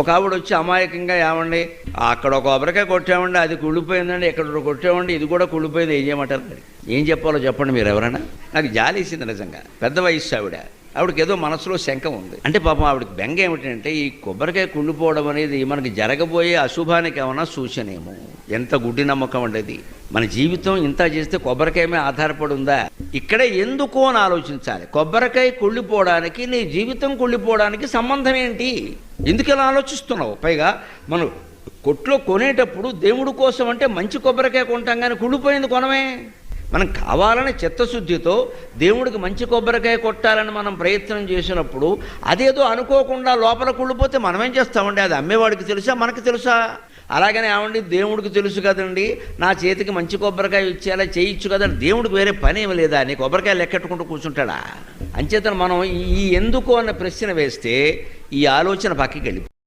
ఒక ఆవిడ వచ్చి అమాయకంగా ఏమండి అక్కడ ఒక కొబ్బరికాయ కొట్టామండి, అది కుళ్ళిపోయిందండి, ఇక్కడ కొట్టామండి, ఇది కూడా కుళ్ళిపోయింది, ఏం చేయమంటారు? మరి ఏం చెప్పాలో చెప్పండి మీరు ఎవరైనా. నాకు జాలేసింది నిజంగా. పెద్ద వయస్సు ఆవిడకి ఏదో మనసులో శంక ఉంది. అంటే పాపం ఆవిడకి బెంగ ఏమిటంటే ఈ కొబ్బరికాయ కుళ్ళిపోవడం అనేది మనకి జరగబోయే అశుభానికి ఏమన్నా సూచనేమో. ఎంత గుడ్డి నమ్మకం ఉండేది. మన జీవితం ఇంత చేస్తే కొబ్బరికాయ మీద ఆధారపడి ఉందా? ఇక్కడే ఎందుకు అని ఆలోచించాలి. కొబ్బరికాయ కుళ్ళిపోవడానికి నీ జీవితం కుళ్ళిపోవడానికి సంబంధం ఏంటి? ఎందుకు ఇలా ఆలోచిస్తున్నావు? పైగా మనం కొట్లో కొనేటప్పుడు దేవుడి కోసం అంటే మంచి కొబ్బరికాయ కొంటాం, కానీ కుళ్ళిపోయింది కొనమే. మనం కావాలని చిత్తశుద్ధితో దేవుడికి మంచి కొబ్బరికాయ కొట్టాలని మనం ప్రయత్నం చేసినప్పుడు అదేదో అనుకోకుండా లోపల కుళ్ళిపోతే మనమేం చేస్తామండి? అది అమ్మేవాడికి తెలుసా, మనకి తెలుసా? అలాగనే ఏమండి, దేవుడికి తెలుసు కదండి, నా చేతికి మంచి కొబ్బరికాయ ఇచ్చేలా చేయొచ్చు కదండి. దేవుడికి వేరే పని ఏమి లేదా? నీ కొబ్బరికాయ లెక్కెట్టుకుంటూ కూర్చుంటాడా? అంచేతను మనం ఈ ఎందుకు అన్న ప్రశ్న వేస్తే ఈ ఆలోచన పక్కకి వెళ్ళిపోతుంది.